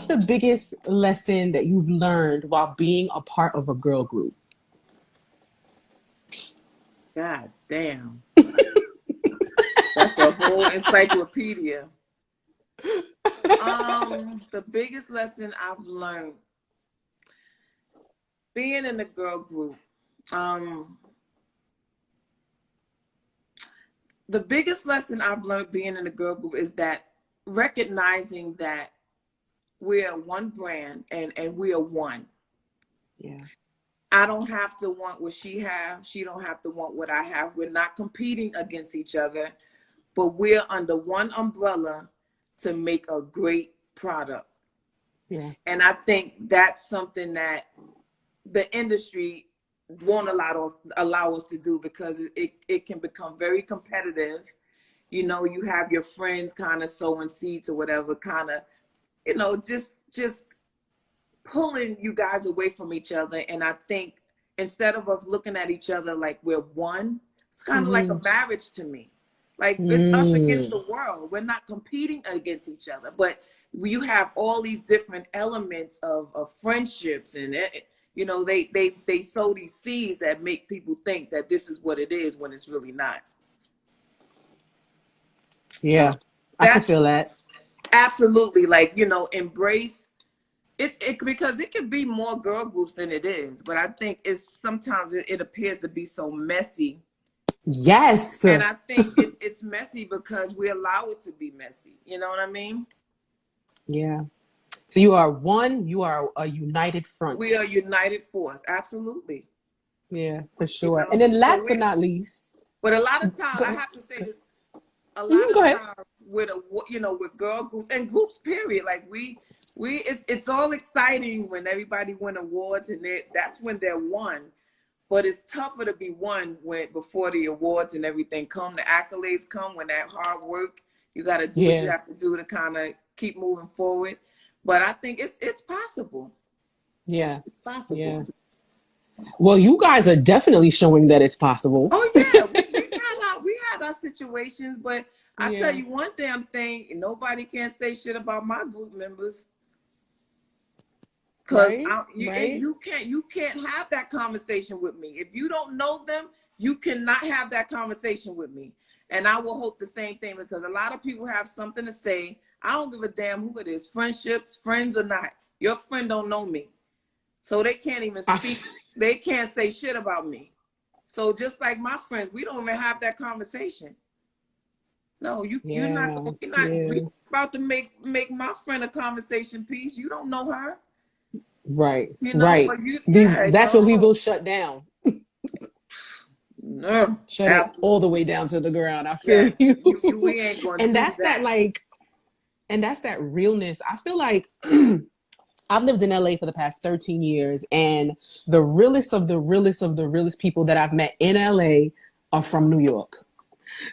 the biggest lesson that you've learned while being a part of a girl group? God damn. That's a whole encyclopedia. The biggest lesson I've learned being in the girl group, the biggest lesson I've learned being in the girl group is that recognizing that we're one brand and we are one. Yeah. I don't have to want what she has. She don't have to want what I have. We're not competing against each other, but we're under one umbrella to make a great product. Yeah. And I think that's something that the industry won't allow us to do, because it can become very competitive. You know, you have your friends kind of sowing seeds or whatever, kind of, you know, just pulling you guys away from each other. And I think instead of us looking at each other like we're one, it's kind of like a marriage to me. Like it's us against the world. We're not competing against each other, but you have all these different elements of friendships, and you know, they sow these seeds that make people think that this is what it is when it's really not. Yeah, so I can feel that. Absolutely, like, you know, embrace it because it can be more girl groups than it is, but I think sometimes it appears to be so messy. Yes. And I think it's messy because we allow it to be messy. You know what I mean? Yeah. So you are one, you are a united front. We are a united force. Absolutely. Yeah, for sure. You know? And then last but not least. But a lot of times, I have to say this, a lot of times with with girl groups and groups, period, like it's all exciting when everybody win awards, and that's when they're one. But it's tougher to be one before the awards and everything come, the accolades come, when that hard work, you got to do what you have to do to kind of keep moving forward. But I think it's possible. Yeah. It's possible. Yeah. Well, you guys are definitely showing that it's possible. Oh yeah, we had our situations, but I tell you one damn thing, nobody can say shit about my group members. Because you can't have that conversation with me. If you don't know them, you cannot have that conversation with me. And I will hope the same thing, because a lot of people have something to say. I don't give a damn who it is, friendships, friends or not. Your friend don't know me. So they can't even speak. They can't say shit about me. So just like my friends, we don't even have that conversation. No, you're not about to make my friend a conversut piece. You don't know her. Right. You know, right. That's when we will shut down. No, shut it all the way down to the ground. I feel you. We ain't going to and do that's that. And that's that realness. I feel like I've lived in LA for the past 13 years, and the realest of the realest of the realest people that I've met in LA are from New York.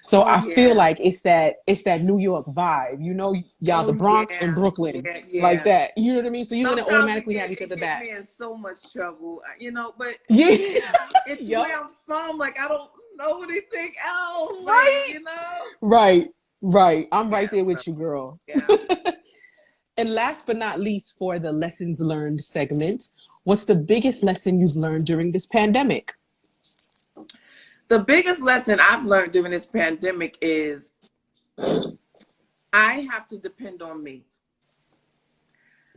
So I feel like it's that New York vibe, you know, y'all, the Bronx and Brooklyn, like that. You know what I mean? So you're going to automatically have each other back. Me in so much trouble, you know, but it's where I'm from. Like, I don't know anything else, right? Like, you know? Right. I'm right there with you, girl. Yeah. And last but not least, for the lessons learned segment, what's the biggest lesson you've learned during this pandemic? The biggest lesson I've learned during this pandemic is I have to depend on me.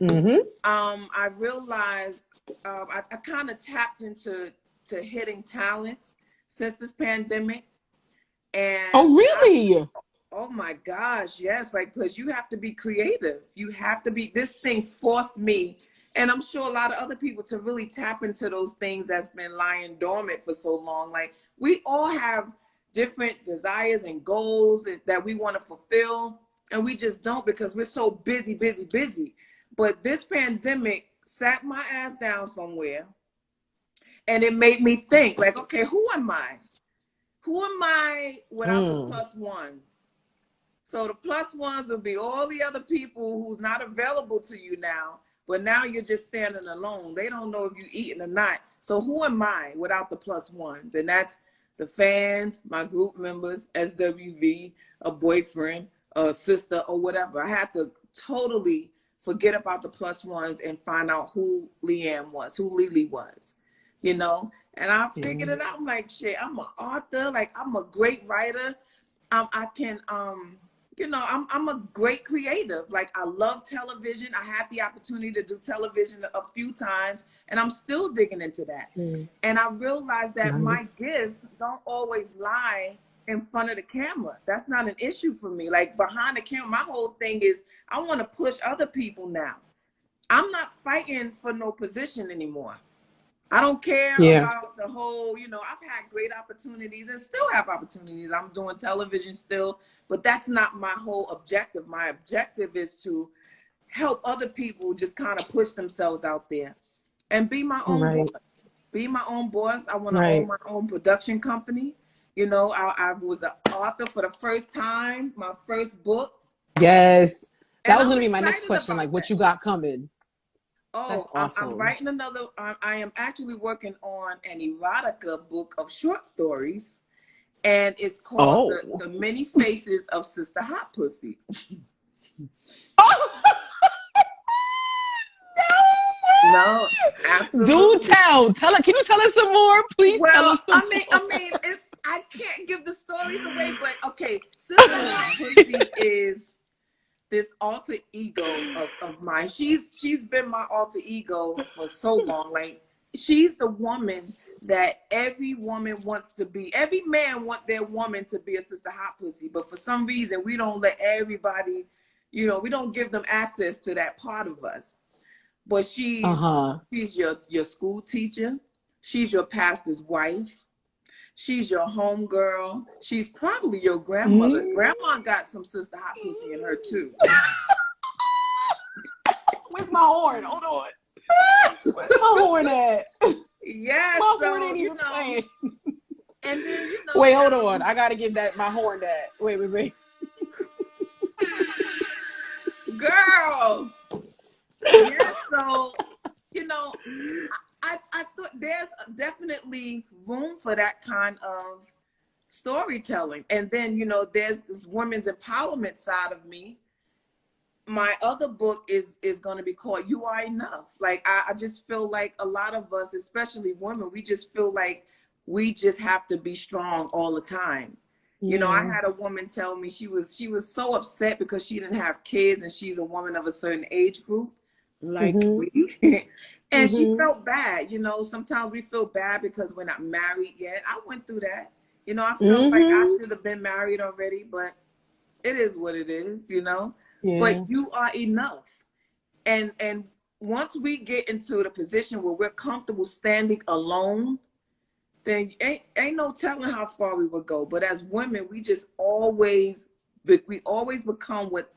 I realized I kind of tapped into hitting talents since this pandemic. And oh, really? Oh my gosh, yes. Like, because you have to be creative. You have to be, this thing forced me, and I'm sure a lot of other people, to really tap into those things that's been lying dormant for so long. Like, we all have different desires and goals that we want to fulfill, and we just don't, because we're so busy. But this pandemic sat my ass down somewhere, and it made me think, like, okay, who am I? Who am I without the plus ones? So the plus ones will be all the other people who's not available to you now, but now you're just standing alone. They don't know if you're eating or not. So who am I without the plus ones? And that's the fans, my group members, SWV, a boyfriend, a sister, or whatever. I had to totally forget about the plus ones and find out who Leanne was, who Lelee was, you know? And I figured it out. I'm like, shit, I'm an author. Like, I'm a great writer. I can, you know, I'm a great creative. Like, I love television. I had the opportunity to do television a few times, and I'm still digging into that. And I realized that my gifts don't always lie in front of the camera. That's not an issue for me. Like, behind the camera, my whole thing is I want to push other people now. I'm not fighting for no position anymore. I don't care about the whole, you know, I've had great opportunities and still have opportunities. I'm doing television still, but that's not my whole objective. My objective is to help other people just kind of push themselves out there and be my own boss. Be my own boss. I want to own my own production company. You know, I was an author for the first time, my first book. Yes. That was going to be my next question, like what you got coming. Oh, that's awesome. I'm writing another, I am actually working on an erotica book of short stories, and it's called the Many Faces of Sister Hot Pussy. No, absolutely. Do tell it. Can you tell us some more? Please tell us some more. I mean, I can't give the stories away, but okay, Sister Hot Pussy is this alter ego of mine. She's been my alter ego for so long. Like, she's the woman that every woman wants to be. Every man want their woman to be a Sister Hot Pussy, but for some reason we don't let everybody, you know, we don't give them access to that part of us. But she's your school teacher. She's your pastor's wife. She's your home girl. She's probably your grandmother. Grandma got some Sister Hot Pussy in her too. Where's my horn? Hold on. Where's my horn at? Yes, my horn ain't even playing. And then, you know, wait, hold on. I gotta give that my horn that. Wait. Girl. Yeah, so, you know, I thought there's definitely room for that kind of storytelling. And then, you know, there's this women's empowerment side of me. My other book is going to be called You Are Enough. Like, I just feel like a lot of us, especially women, we just feel like we just have to be strong all the time. You know, I had a woman tell me she was so upset because she didn't have kids and she's a woman of a certain age group. Like and she felt bad. You know, sometimes we feel bad because we're not married yet. I went through that. You know, I felt like I should have been married already, but it is what it is, you know. But you are enough. And once we get into the position where we're comfortable standing alone, then ain't no telling how far we would go. But as women, we always become what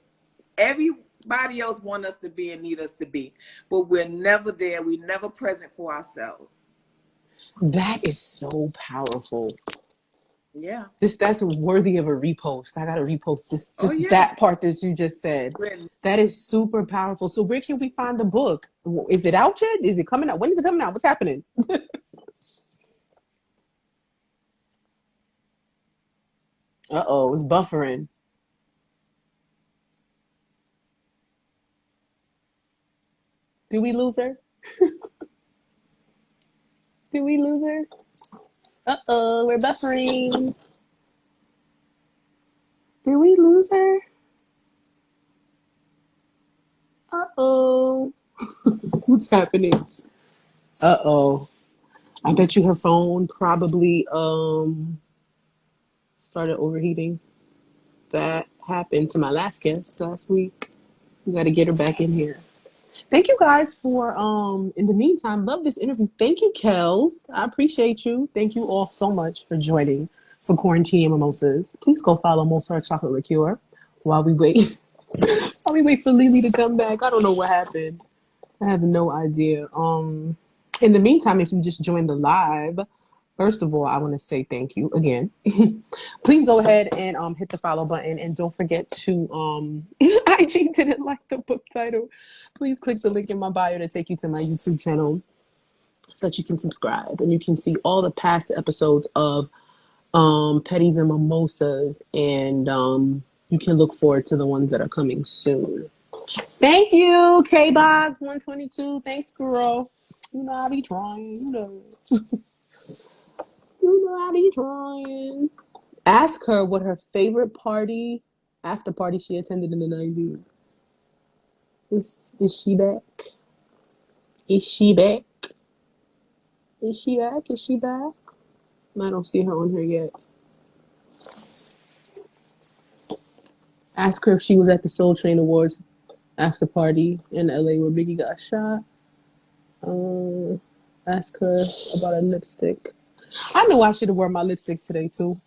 everybody else want us to be and need us to be, but we're never there. We're never present for ourselves. That is so powerful. Yeah, that's worthy of a repost. I gotta repost just that part that you just said. That is super powerful. So where can we find the book? Is it out yet? Is it coming out? When is it coming out? What's happening? It's buffering. Do we lose her? Did we lose her? We're buffering. Did we lose her? What's happening? I bet you her phone probably started overheating. That happened to my last guest last week. We got to get her back in here. Thank you guys for, in the meantime, love this interview. Thank you, Kels. I appreciate you. Thank you all so much for joining for Quarantini Mimosas. Please go follow Mozart Chocolate Liqueur while we wait. While we wait for Lelee to come back. I don't know what happened. I have no idea. In the meantime, if you just joined the live, first of all, I want to say thank you again. Please go ahead and hit the follow button, and don't forget to IG didn't like the book title. Please click the link in my bio to take you to my YouTube channel so that you can subscribe and you can see all the past episodes of Pedis and Mimosas, and you can look forward to the ones that are coming soon. Thank you, K-Box 122. Thanks, girl. You know I be trying. You know I be trying. Ask her what her favorite after party she attended in the 90s. Is she back? Is she back? Is she back? Is she back? I don't see her on here yet. Ask her if she was at the Soul Train Awards after party in LA where Biggie got shot. Ask her about a lipstick. I know I should have worn my lipstick today too.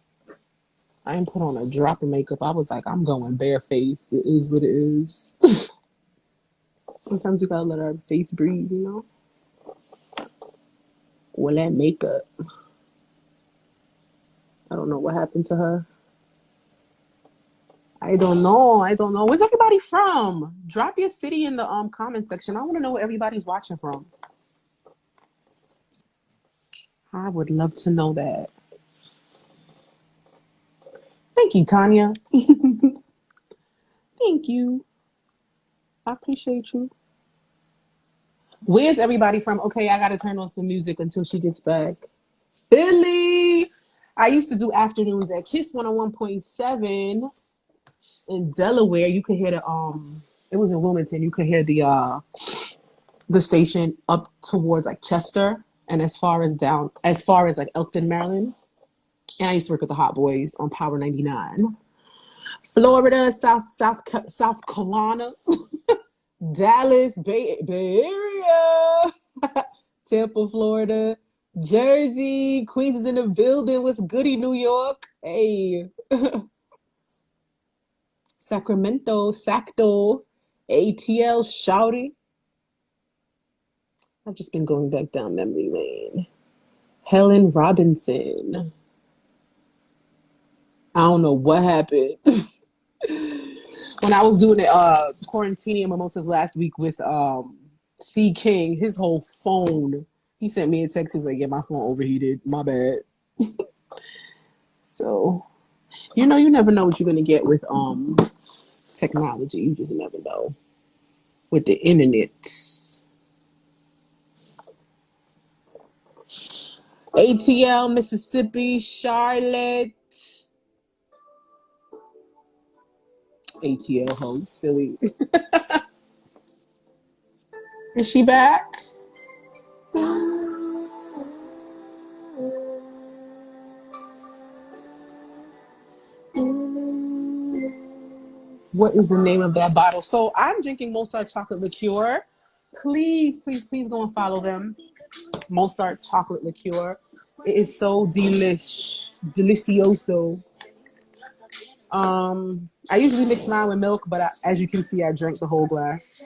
I didn't put on a drop of makeup. I was like, I'm going barefaced. It is what it is. Sometimes you gotta let our face breathe, you know? Well, that makeup. I don't know what happened to her. I don't know. Where's everybody from? Drop your city in the comment section. I want to know where everybody's watching from. I would love to know that. Thank you, Tanya. Thank you. I appreciate you. Where's everybody from? Okay, I gotta turn on some music until she gets back. Philly. I used to do afternoons at Kiss 101.7 in Delaware. You could hear it was in Wilmington. You could hear the station up towards like Chester and as far as like Elkton, Maryland. And I used to work with the Hot Boys on Power 99. Florida, South Carolina, Dallas, Bay Area, Tampa, Florida, Jersey, Queens is in the building. What's goody, New York? Hey. Sacramento, Sacto, ATL, Shouty. I've just been going back down memory lane. Helen Robinson. I don't know what happened. When I was doing Quarantini Mimosas last week with C King, his whole phone, he sent me a text. He was like, yeah, my phone overheated. My bad. So, you never know what you're going to get with technology. You just never know. With the internet. ATL, Mississippi, Charlotte. ATL host, Philly. Is she back? What is the name of that bottle? So I'm drinking Mozart chocolate liqueur. Please, please, please go and follow them. Mozart chocolate liqueur. It is so delicioso. I usually mix mine with milk, but as you can see, I drank the whole glass.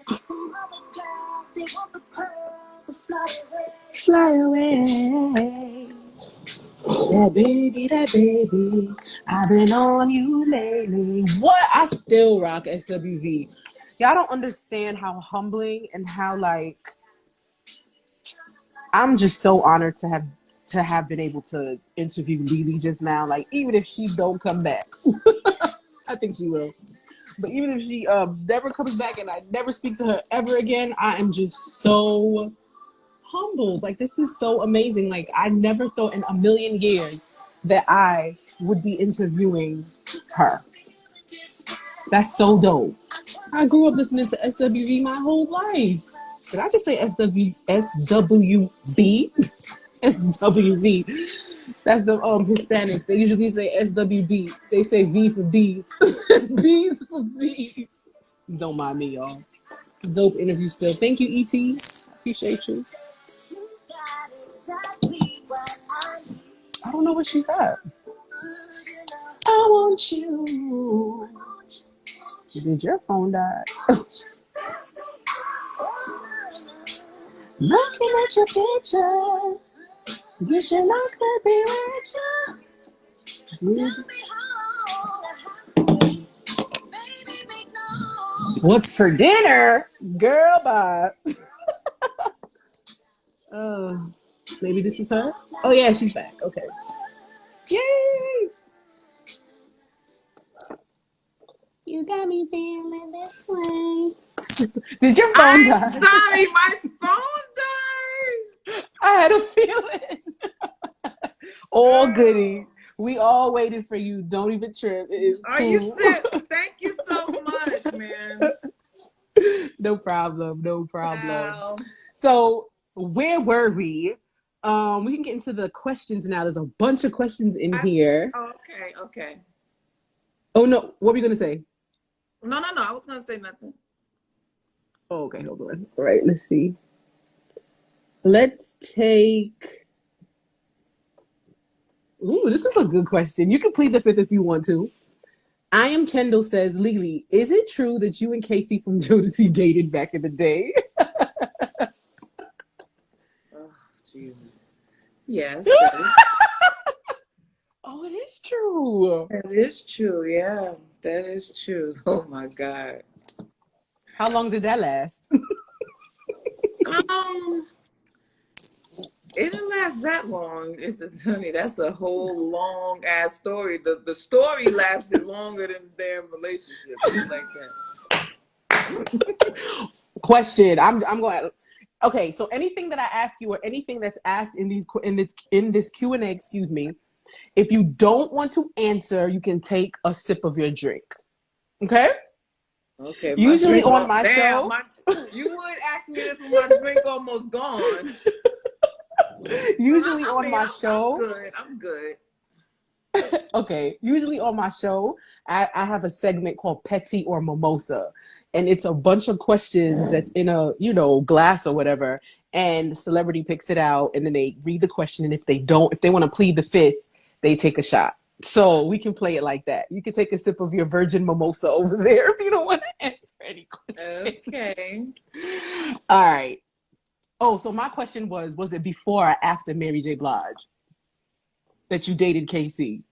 Fly away. That baby, I've been on you lately. What? I still rock SWV. Y'all don't understand how humbling and how I'm just so honored to have been able to interview Lelee just now. Like, even if she don't come back, I think she will. But even if she never comes back and I never speak to her ever again, I am just so humbled. Like, this is so amazing. Like, I never thought in a million years that I would be interviewing her. That's so dope. I grew up listening to SWV my whole life. Did I just say SWB? SWV. That's the Hispanics. They usually say SWB. They say V for bees. Bees for bees. Don't mind me, y'all. Dope interview still. Thank you, E.T. Appreciate you. I don't know what she got. I want you. Did your phone die? Looking at your pictures, wishing I could be with you. What's for dinner? Girl, bye. Maybe this is her? Oh, yeah, she's back. Okay. Yay! You got me feeling this way. Did your phone I'm die? sorry, my phone died. I had a feeling. All goody. We all waited for you. Don't even trip. It is Are you cool. sick? Thank you so much, man. No problem. No problem. Wow. So where were we? We can get into the questions now. There's a bunch of questions in here. Okay, okay. Oh no, what were you gonna say? No. I was gonna say nothing. Oh, okay, hold on. All right, let's see. Let's take. Ooh, this is a good question. You can plead the fifth if you want to. I am Kendall says, Lelee, is it true that you and Casey from Jodeci dated back in the day? Oh, Jesus. Yes, Oh, it is true. that is true. Yeah, that is true. Oh my God. How long did that last? Um, it didn't last that long. It's honey, that's a whole long ass story. The story lasted longer than their relationship. Just like that. Question. I'm going. Okay, so anything that I ask you or anything that's asked in this Q&A, excuse me, if you don't want to answer, you can take a sip of your drink. Okay? Okay, my Usually drink. on my show. You would ask me this when my drink almost gone. Usually on my show. I'm good. Okay, usually on my show, I have a segment called Petty or Mimosa, and it's a bunch of questions that's in a glass or whatever, and the celebrity picks it out, and then they read the question, and if they want to plead the fifth, they take a shot. So we can play it like that. You can take a sip of your virgin mimosa over there if you don't want to answer any questions. Okay. All right. Oh, so my question was it before or after Mary J. Blige that you dated Casey?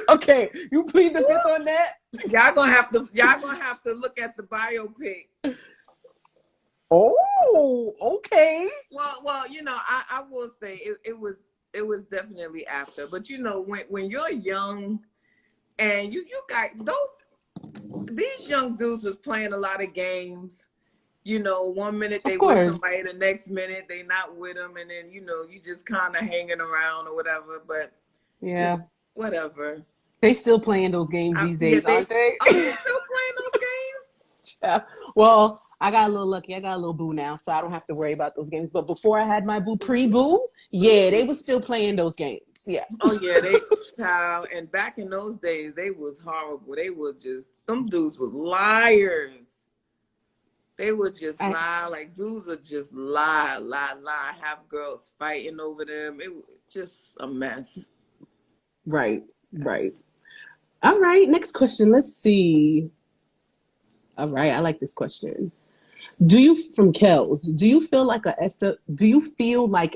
Okay, you plead the fifth on that? Y'all gonna have to look at the biopic. Oh, okay. Well, I will say it was definitely after. But when you're young and you got these young dudes was playing a lot of games. 1 minute they with somebody, the next minute they not with them, and then you just kind of hanging around or whatever. But yeah, whatever. They still playing those games these days, aren't they? Are they still playing those games? Yeah. Well, I got a little lucky. I got a little boo now, so I don't have to worry about those games. But before I had my boo, pre-boo, yeah, they were still playing those games. Yeah. Oh yeah, child. And back in those days, they was horrible. They were them dudes was liars. They would just lie. Like dudes would just lie. Have girls fighting over them. It was just a mess. Right. All right, next question. Let's see. All right, I like this question. From Kels, do you feel like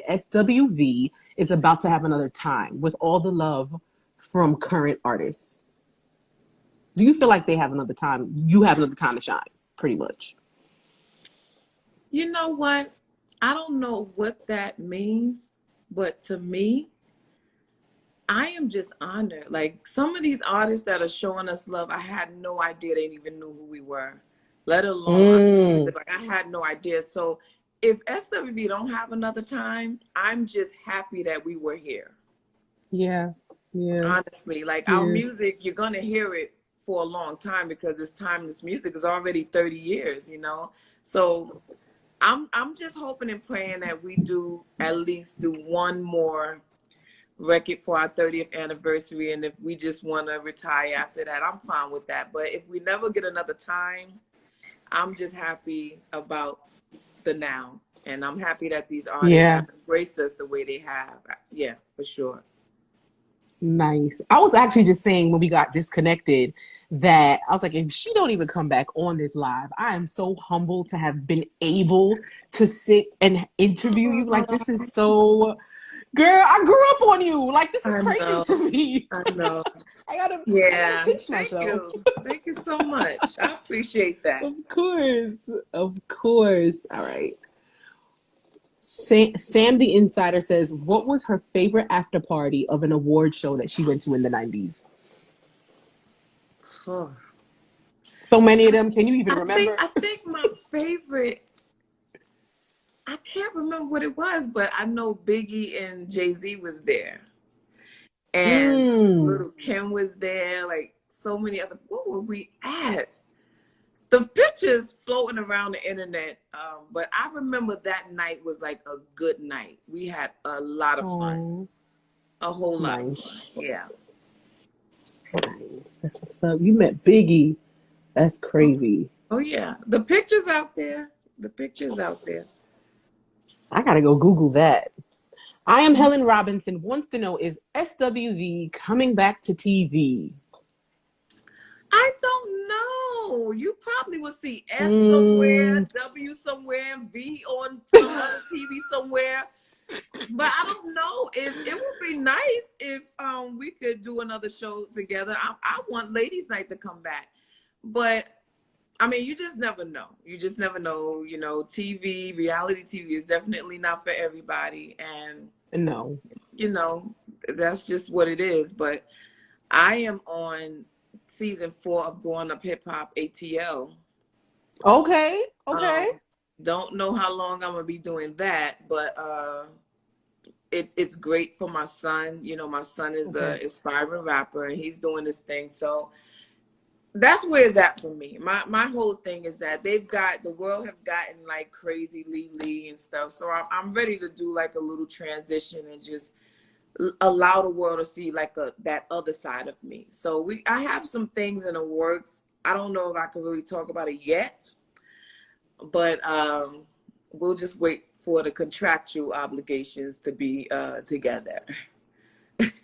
SWV is about to have another time with all the love from current artists? Do you feel like they have another time? You have another time to shine, pretty much. You know what? I don't know what that means, but to me, I am just honored. Like some of these artists that are showing us love, I had no idea they even knew who we were, let alone I had no idea. So if SWV don't have another time, I'm just happy that we were here. Yeah. Honestly, our music, you're gonna hear it for a long time because this timeless music is already 30 years, So I'm just hoping and praying that we do at least do one more record for our 30th anniversary, and if we just want to retire after that, I'm fine with that. But if we never get another time, I'm just happy about the now, and I'm happy that these artists have embraced us the way they have. Yeah, for sure. Nice. I was actually just saying when we got disconnected that I was like, if she don't even come back on this live, I am so humbled to have been able to sit and interview you. Like, this is so... Girl, I grew up on you. Like, this is crazy to me. I know. I gotta pinch myself. Thank you so much. I appreciate that. Of course. All right. Sam the Insider says, what was her favorite after party of an award show that she went to in the 90s? Oh. So many of them. Can you even I think remember? I think my favorite, I can't remember what it was, but I know Biggie and Jay-Z was there. And Mm. little Kim was there, like so many other. What were we at? The pictures floating around the internet, but I remember that night was like a good night. We had a lot of fun, Oh, a whole lot of fun. nice. Yeah. Nice. That's what's up. You met Biggie. That's Oh, crazy. oh yeah, the pictures out there. The pictures out there. I gotta go Google that. I am Helen Robinson wants to know, is SWV coming back to TV? I don't know. You probably will see S somewhere, Mm. W somewhere, V on some other TV somewhere. But I don't know if it would be nice if we could do another show together. I want Ladies Night to come back. But I mean, you just never know. You just never know. You know, TV, reality TV is definitely not for everybody. And, No. you know, that's just what it is. But I am on season 4 of Growing Up Hip Hop ATL. Okay. Okay. Don't know how long I'm gonna be doing that, but it's great for my son. You know, my son is Okay. a aspiring rapper and he's doing this thing. So that's where it's at for me. My whole thing is that the world have gotten like crazy Lelee and stuff. So I'm ready to do like a little transition and just allow the world to see like that other side of me. So I have some things in the works. I don't know if I can really talk about it yet, but we'll just wait for the contractual obligations to be together.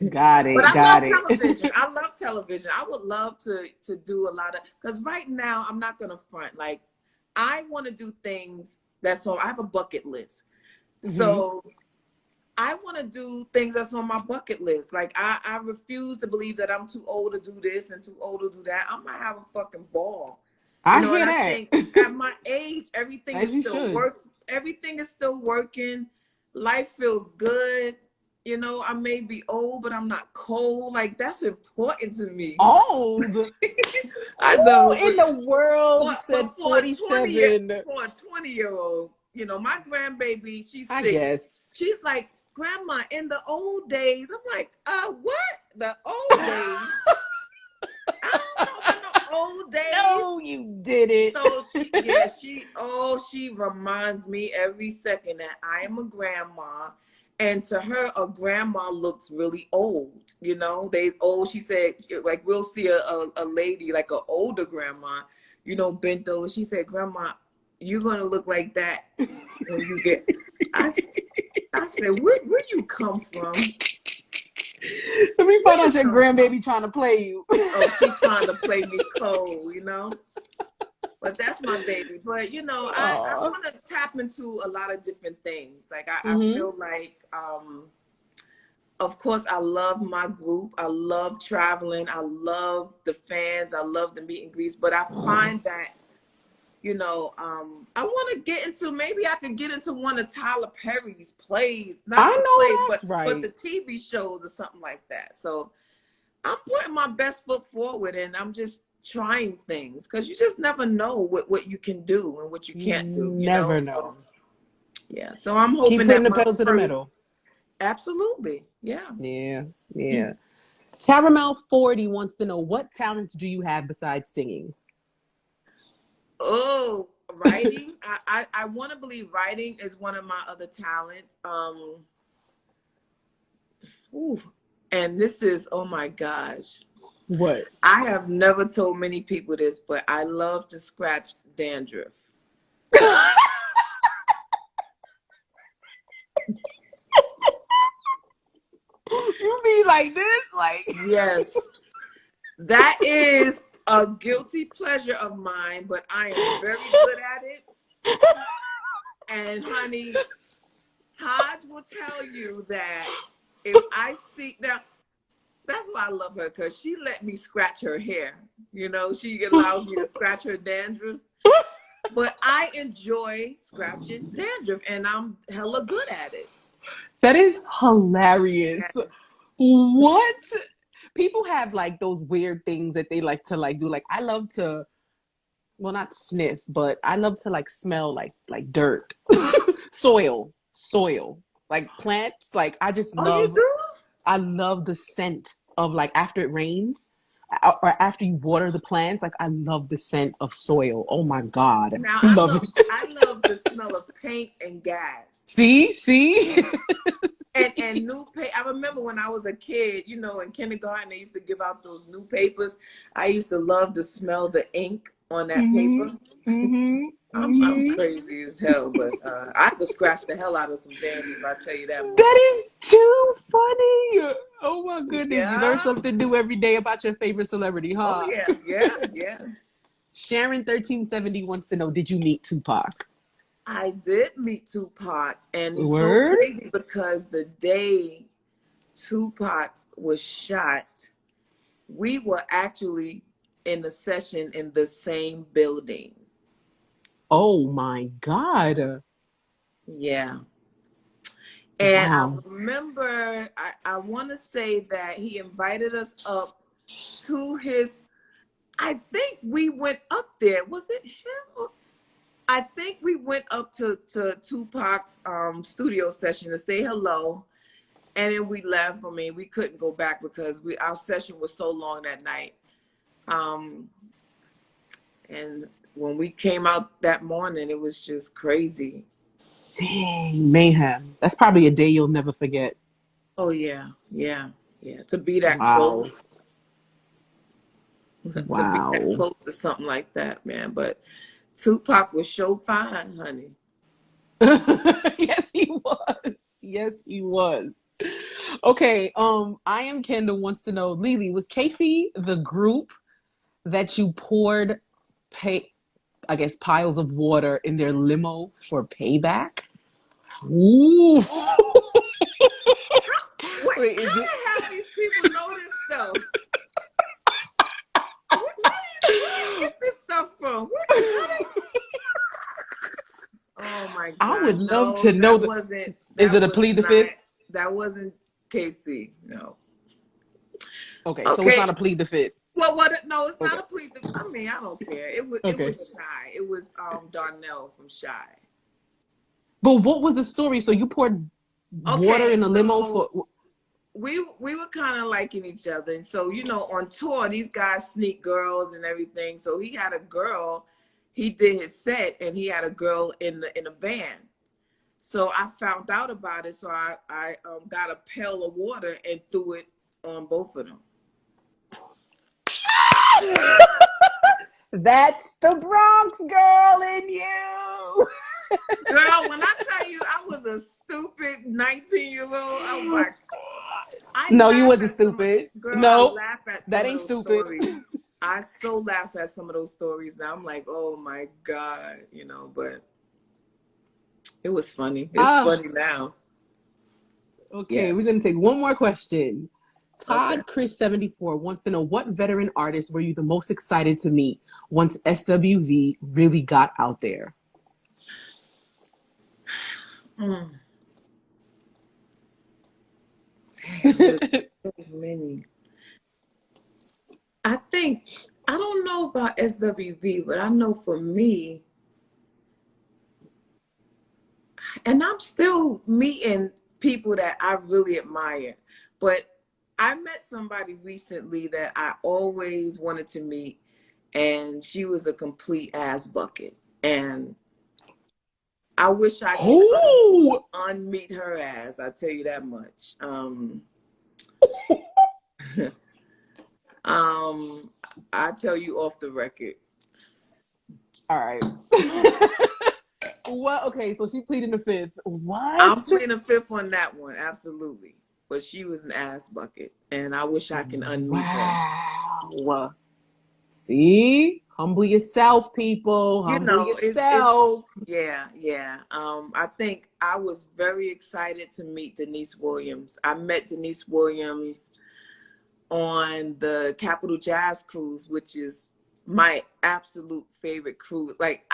Got But it. I love Got it. television. I love television. I would love to do a lot of, because right now I'm not gonna front. Like I want to do things that's on. I have a bucket list, so I want to do things that's on my bucket list. Like I refuse to believe that I'm too old to do this and too old to do that. I'm gonna have a fucking ball, you I know. And hear I that. think at my age, everything As is you still should. work. Everything is still working. Life feels good. You know, I may be old, but I'm not cold. Like that's important to me. Old. I Who know, in the world but said 47? for a 20-year-old, you know, my grandbaby, she's I 6. guess. She's like, Grandma, in the old days. I'm like, what? The old days? I don't know about no old days. No, you did it. So she reminds me every second that I am a grandma. And to her, a grandma looks really old. You know, she said, like, we'll see a lady, like an older grandma, you know, bent over. She said, Grandma, you're going to look like that when you get. I said, where you come from? Let me find out your grandbaby trying to play you. Oh, she's trying to play me cold, you know? But that's my baby. But, you know, I want to tap into a lot of different things. Like, I feel like, of course, I love my group. I love traveling. I love the fans. I love the meet and greets. But I find that, you know, I want to get into, maybe I could get into one of Tyler Perry's plays. Not the plays, but the TV shows or something like that. So I'm putting my best foot forward and I'm just trying things because you just never know what you can do and what you can't do. You Never know? know. So, yeah. So I'm hoping Keep putting that the pedal to the metal. Absolutely. Yeah. Yeah. Yeah. Caramel 40 wants to know, what talents do you have besides singing? Oh, writing. I want to believe writing is one of my other talents. And this is, oh my gosh. What? I have never told many people this, but I love to scratch dandruff. You mean like this? Like, yes. That is a guilty pleasure of mine, but I am very good at it. And honey, Todd will tell you that if I see now, that's why I love her, because she let me scratch her hair. You know, she allows me to scratch her dandruff. But I enjoy scratching dandruff, and I'm hella good at it. that is hilarious. Yes. What? People have like those weird things that they like to like do. Like I love to well, not sniff, but I love to like smell like dirt, soil, like plants. Like Oh, you do? I love the scent of like after it rains or after you water the plants. Like I love the scent of soil. Oh my God. Now Love it. I love the smell of paint and gas. See? And new paper. I remember when I was a kid, you know, in kindergarten, they used to give out those new papers. I used to love to smell the ink on that paper. I'm crazy as hell, but I could scratch the hell out of some dandies. I tell you that much. That is too funny. Oh my goodness. Yeah. You learn something new every day about your favorite celebrity, huh? Oh yeah. Sharon 1370 wants to know, did you meet Tupac? I did meet Tupac, and it's so Word? crazy because the day Tupac was shot, we were actually in the session in the same building. Oh my God. Yeah. And I Wow. remember, I want to say that he invited us up to his, I think we went up there. Was it him? I think we went up to Tupac's studio session to say hello. And then we left. I mean, we couldn't go back because our session was so long that night. And when we came out that morning, it was just crazy. Dang, mayhem. That's probably a day you'll never forget. Oh yeah. To be that Wow. close. To be Wow. that close to something like that, man. But Tupac was so fine, honey. Yes, he was. Yes, he was. Okay, I am Kendall wants to know, Lelee, was Casey the group that you poured I guess piles of water in their limo for payback? Ooh. Wait, is How it? the hell these people know this stuff? Where do you get this stuff from? Oh my God! I would love No, to know. Is it a was plead the not. fifth? That wasn't Casey. No. Okay, so it's Okay. not a plead the fifth. Well, what? No, it's not Okay. a plea. I mean, I don't care. It was Okay. Shy. It was Darnell from Shy. But what was the story? So you poured water Okay, in a limo so for. we were kind of liking each other, and so you know, on tour, these guys sneak girls and everything. So he had a girl. He did his set, and he had a girl in a van. So I found out about it. So I got a pail of water and threw it on both of them. That's the Bronx girl in you. Girl, when I tell you I was a stupid 19-year-old, oh my God. No, you wasn't stupid. I No, laugh at some that of ain't those stupid. stories. I so laugh at some of those stories now. I'm like, oh my God, you know, but it was funny. It's funny now. Okay, Yes. we're gonna take one more question. Okay. Todd Chris 74 wants to know, what veteran artists were you the most excited to meet once SWV really got out there? Mm. So many. I don't know about SWV, but I know for me, and I'm still meeting people that I really admire, but I met somebody recently that I always wanted to meet, and she was a complete ass bucket. And I wish I could unmeet her ass. I tell you that much. I tell you off the record. All right. What? Okay, so she pleaded the fifth. What? I'm pleading the fifth on that one, absolutely. But she was an ass bucket, and I wish I can unmeet her. Wow. See? Humble yourself, people. Humble yourself. Yeah. I think I was very excited to meet Denise Williams. I met Denise Williams on the Capital Jazz Cruise, which is my absolute favorite cruise. Like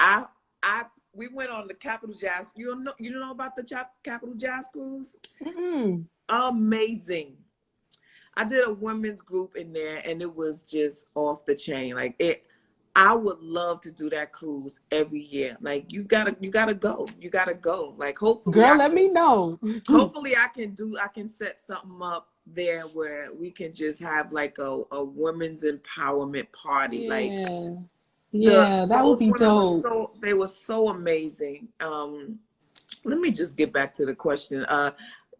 we went on the Capital Jazz. You know about the Capital Jazz Cruise? Mm-mm. Amazing. I did a women's group in there, and it was just off the chain. Like I would love to do that cruise every year. Like you gotta go. You gotta go. Like Girl, let me know. hopefully I can set something up there where we can just have like a women's empowerment party. Like Yeah, that would those be women dope. they were so amazing. Let me just get back to the question.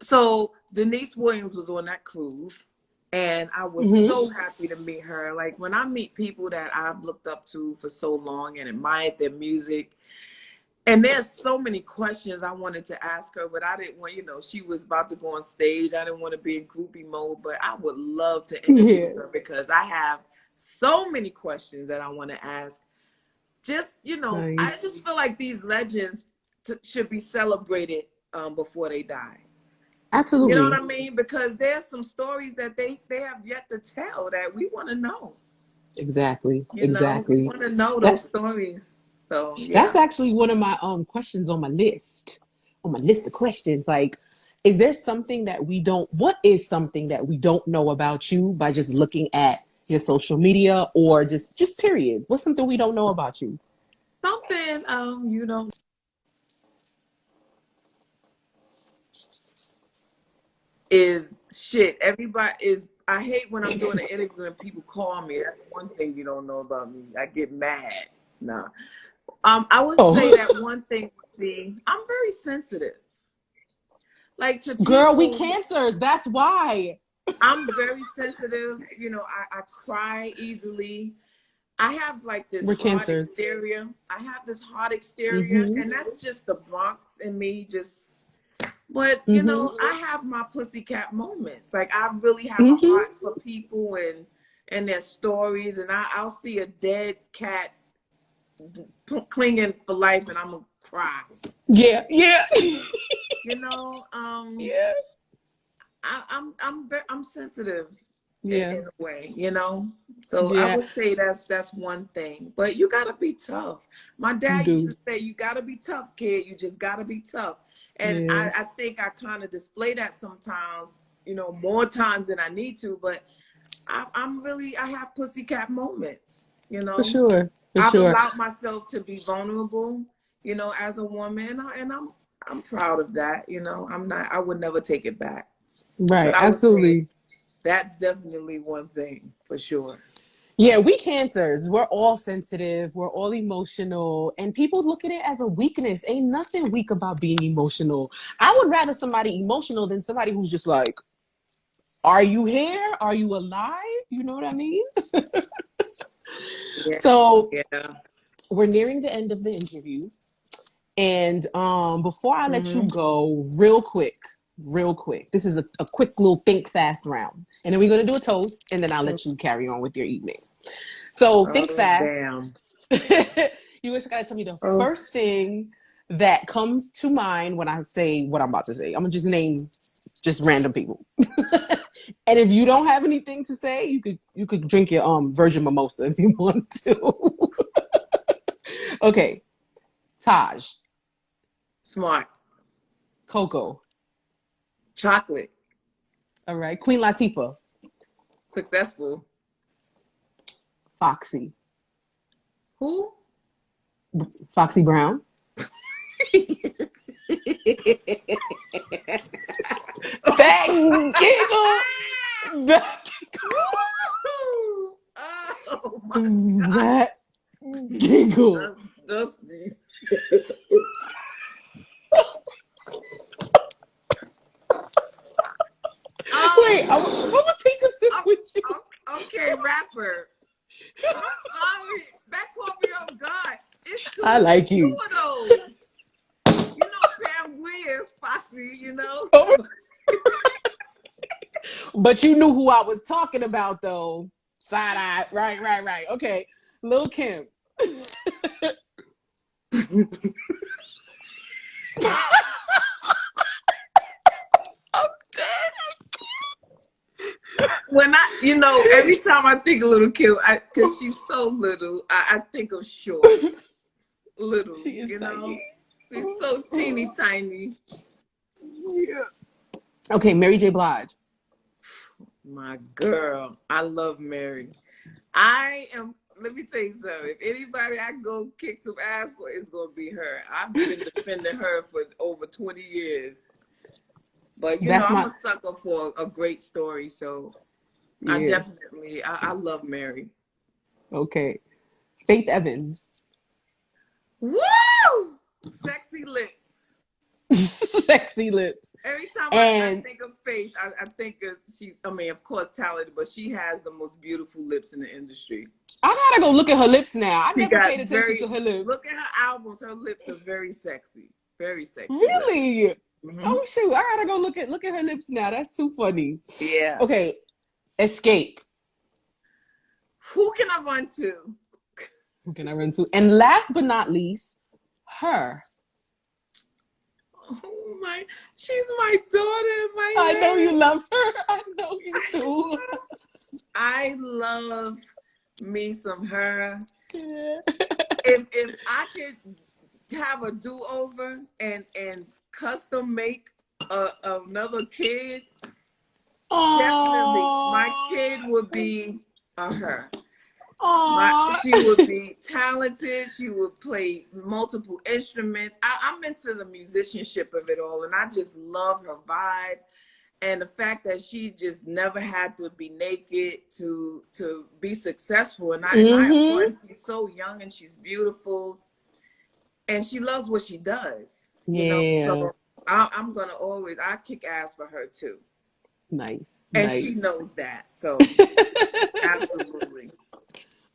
So Denise Williams was on that cruise, and I was so happy to meet her. Like when I meet people that I've looked up to for so long and admired their music, and there's so many questions I wanted to ask her, but I didn't want, she was about to go on stage. I didn't want to be in groupie mode, but I would love to interview her because I have so many questions that I want to ask. Just, Nice. I just feel like these legends should be celebrated before they die. Absolutely. You know what I mean? Because there's some stories that they have yet to tell that we want to know. Exactly. We want to know those stories. So that's actually one of my questions on my list. On my list of questions, like, is there something that we don't? What is something that we don't know about you by just looking at your social media, or just period? What's something we don't know about you? Something you don't. Is shit. Everybody is. I hate when I'm doing an interview and people call me. That's one thing you don't know about me. I get mad. Nah. I would say that one thing would be I'm very sensitive. Like to people, girl, we cancers. That's why. I'm very sensitive. I cry easily. I have like this heart exterior. I have this heart exterior, and that's just the Bronx in me. But I have my pussycat moments. Like I really have a heart for people and their stories, and I'll see a dead cat clinging for life, and I'm gonna cry. Yeah. Yeah. I'm sensitive. In a way, So I would say that's one thing. But you gotta be tough. My dad used to say, "You gotta be tough, kid. You just gotta be tough." And I think I kind of display that sometimes, more times than I need to. But I have pussycat moments. For sure. I've allowed myself to be vulnerable, as a woman, and I'm proud of that. I would never take it back. Right. Absolutely. That's definitely one thing for sure. Yeah, we cancers, we're all sensitive, we're all emotional, and people look at it as a weakness. Ain't nothing weak about being emotional. I would rather somebody emotional than somebody who's just like, are you here? Are you alive? You know what I mean? So we're nearing the end of the interview. And before I let you go, real quick, this is a quick little think fast round. And then we're going to do a toast, and then I'll let you carry on with your evening. So think fast. Damn. You just got to tell me the first thing that comes to mind when I say what I'm about to say. I'm going to just name just random people. And if you don't have anything to say, you could drink your virgin mimosa if you want to. Okay. Taj. Smart. Coco. Chocolate. All right. Queen Latifah. Successful. Foxy. Who? Foxy Brown. Back giggle. Back giggle. Oh my God. That giggle. That's dusty. Wait, I'm gonna take a sip with you. Okay, rapper. I'm sorry. That caught me off guard. It's I like you. Two of those. Pam Greer's Foxy, Oh. But you knew who I was talking about, though. Side eye. Right. Okay. Lil' Kim. I'm dead. When every time I think of Little Kim, because she's so little, I think of short. Little, she is tiny. She's so teeny tiny. Yeah. Okay, Mary J. Blige. My girl, I love Mary. I am let me tell you something. If anybody I go kick some ass for, it's gonna be her. I've been defending her for over 20 years. But you know, That's I'm my a sucker for a great story, so I yeah. definitely I love Mary. Okay. Faith Evans. Woo! Sexy lips. Sexy lips. Every time I And think of Faith, I think of she's, I mean, of course, talented, but she has the most beautiful lips in the industry. I gotta go look at her lips now. I She never got paid attention to very, her look lips. at her albums. Her lips are very sexy. Very sexy lips. Really? Mm-hmm. Oh shoot! I gotta go look at her lips now. That's too funny. Yeah. Okay, Escape. Who can I run to? Who can I run to? And last but not least, her. Oh my, she's my daughter, my I know Mary. you love her. I know you do. I love me some her. Yeah. If I could have a do-over and custom make another kid, definitely my kid would be a her. She would be talented. She would play multiple instruments. I'm into the musicianship of it all, and I just love her vibe. And the fact that she just never had to be naked to be successul. And I applaud. She's so young and she's beautiful, and she loves what she does. You know, so I'm gonna always I kick ass for her too. Nice. And nice. she knows that. So absolutely.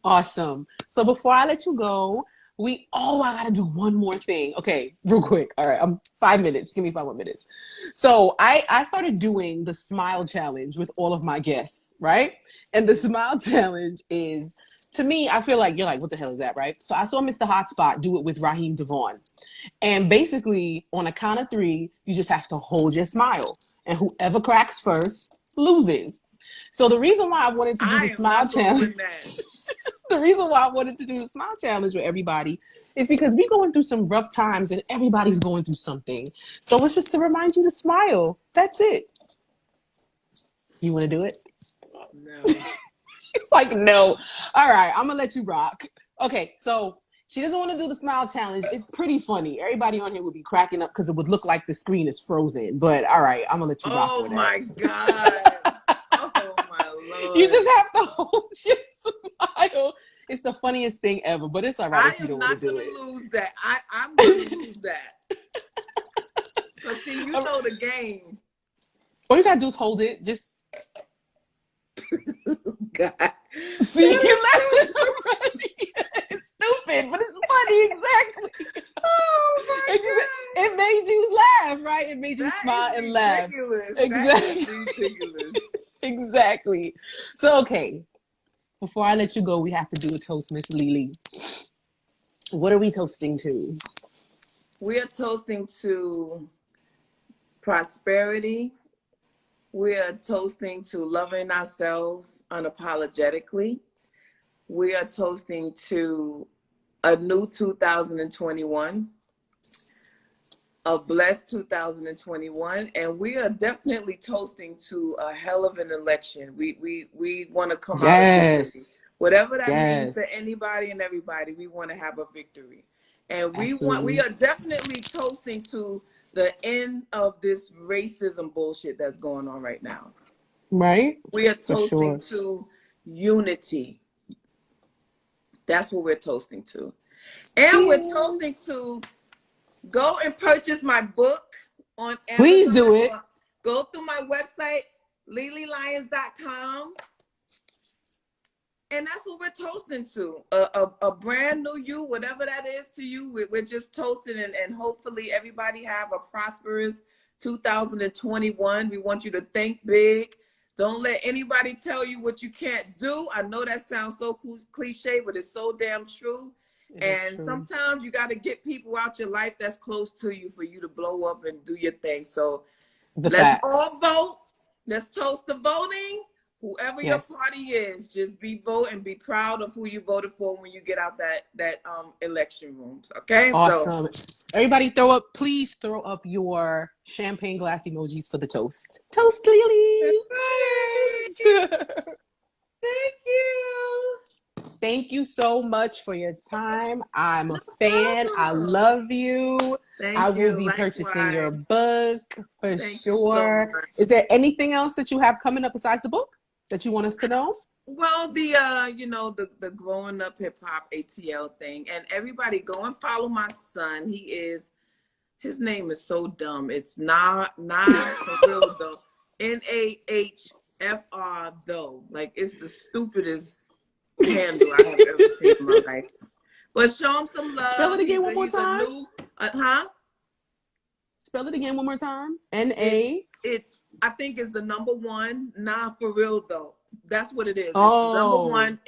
Awesome. So before I let you go, I gotta do one more thing. Okay, real quick. All right, I'm 5 minutes. Give me 5 more minutes. So I started doing the smile challenge with all of my guests, right? And the smile challenge is, to me, I feel like you're like, what the hell is that, right? So I saw Mr. Hotspot do it with Raheem Devon. And basically, on a count of 3, you just have to hold your smile. And whoever cracks first loses. So the reason why I wanted to do the smile challenge, the reason why I wanted to do the smile challenge with everybody is because we're going through some rough times and everybody's going through something. So it's just to remind you to smile. That's it. You want to do it? No. She's like, no. All right, I'm going to let you rock. Okay, so she doesn't want to do the smile challenge. It's pretty funny. Everybody on here would be cracking up because it would look like the screen is frozen. But all right, I'm going to let you rock with that. Oh, my God. Oh, my Lord. You just have to hold your smile. It's the funniest thing ever, but it's all right if you don't want to do it. I'm not going to lose that. I'm going to lose that. So, see, you know the game. All you got to do is hold it. Just... God. See, you laughing already. It's stupid, but it's funny, exactly. Oh, my God. It made you laugh, right? It made you smile and laugh. Exactly. That is ridiculous. Exactly. So, okay. Before I let you go, we have to do a toast, Miss Lelee. What are we toasting to? We are toasting to prosperity. We are toasting to loving ourselves unapologetically. We are toasting to a new 2021, a blessed 2021, and we are definitely toasting to a hell of an election. We want to come out of victory. Whatever that means to anybody and everybody, we want to have a victory. And we are definitely toasting to the end of this racism bullshit that's going on right now. Right? We are toasting to unity. That's what we're toasting to. And we're toasting to go and purchase my book on Amazon. Please do it. Go through my website, LeleeLyons.com. And that's what we're toasting to. A brand new you, whatever that is to you. We're just toasting, and hopefully everybody have a prosperous 2021. We want you to think big. Don't let anybody tell you what you can't do. I know that sounds so cliche, but it's so damn true. And sometimes you got to get people out your life that's close to you for you to blow up and do your thing. So let's all vote. Let's toast the voting. Whoever your party is, just be vote and be proud of who you voted for when you get out that election rooms. Okay. Awesome. So, everybody, please throw up your champagne glass emojis for the toast. Toast, Lelee. That's right. Thank you. Thank you so much for your time. I'm a No fan. I problem. love you. I Thank will you. be purchasing your Likewise. book for Thank you so sure. much. Is there anything else that you have coming up besides the book that you want us to know? Well, the growing up hip hop ATL thing, and everybody go and follow my son. His name is so dumb. It's not for real though. Nahfr though. Like it's the stupidest handle I have ever seen in my life. But show him some Spell it love. again one more He's a time. new huh? Spell it again one more time. It's N-A. it's I think it's the number one. Nah, for real though. That's what it is. It's the number Oh. one.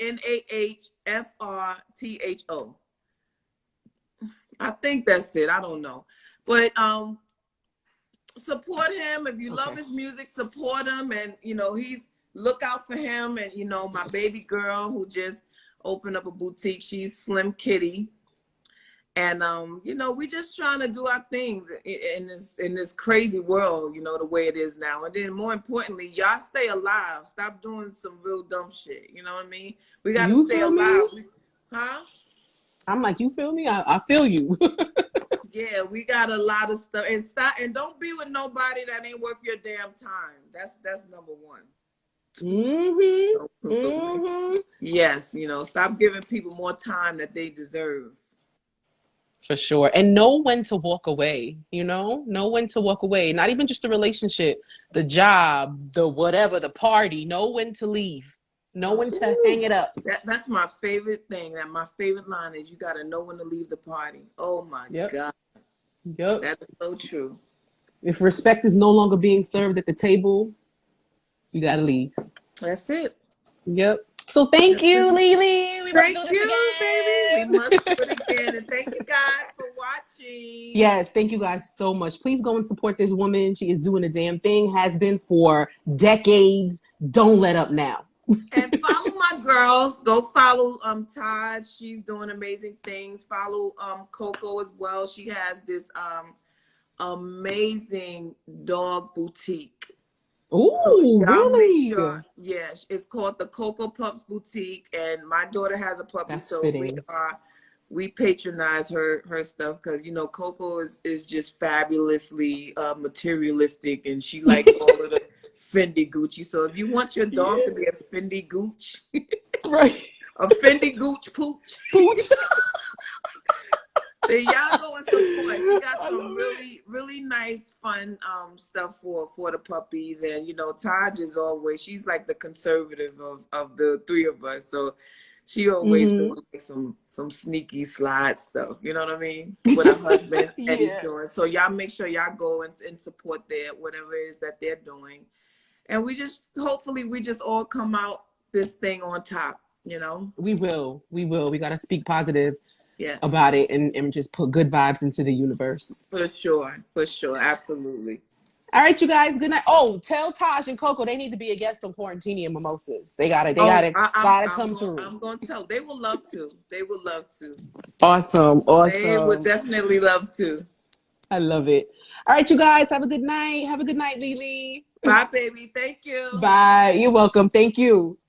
Nahfrtho. I think that's it. I don't know. But support him. If you love his music, support him. And look out for him. And my baby girl who just opened up a boutique, she's Slim Kitty. And we just trying to do our things in this crazy world, the way it is now. And then more importantly, y'all stay alive. Stop doing some real dumb shit. You know what I mean? We gotta stay alive. Huh? I'm like, you feel me? I feel you. Yeah, we got a lot of stuff. And don't be with nobody that ain't worth your damn time. That's number one. Yes, stop giving people more time that they deserve. For sure. And know when to walk away, know when to walk away. Not even just the relationship, the job, the whatever, the party. Know when to leave. Know when to hang it up. That's my favorite thing. That my favorite line is, you got to know when to leave the party. Oh my God. Yep. That's so true. If respect is no longer being served at the table, you got to leave. That's it. Yep. So thank you, Lelee. We must do this again. Baby. We must do it again. And thank you guys for watching. Yes, thank you guys so much. Please go and support this woman. She is doing a damn thing, has been for decades. Don't let up now. And follow my girls. Go follow Todd. She's doing amazing things. Follow Coco as well. She has this amazing dog boutique. Ooh, so really? Sure, yes, it's called the Coco Pups Boutique, and my daughter has a puppy. That's so fitting. we patronize her stuff because Coco is just fabulously materialistic, and she likes all of the Fendi Gucci. So if you want your dog to be a Fendi Gooch, right, a Fendi Gooch pooch. Then y'all go and support. She got some really nice, fun stuff for the puppies. And Taj is always, she's like the conservative of the three of us. So she always doing like some sneaky slide stuff. You know what I mean? With her husband Eddie doing. So y'all make sure y'all go and support whatever it is that they're doing. And hopefully we just all come out this thing on top. We will. We got to speak positive. Yes. About it and just put good vibes into the universe. For sure. Absolutely. All right, you guys, good night. Oh, tell Taj and Coco they need to be a guest on Quarantini Mimosas. They gotta come through. I'm gonna tell. They would love to. Awesome. They would definitely love to. I love it. All right, you guys, have a good night. Have a good night, Lelee. Bye, baby. Thank you. Bye. You're welcome. Thank you.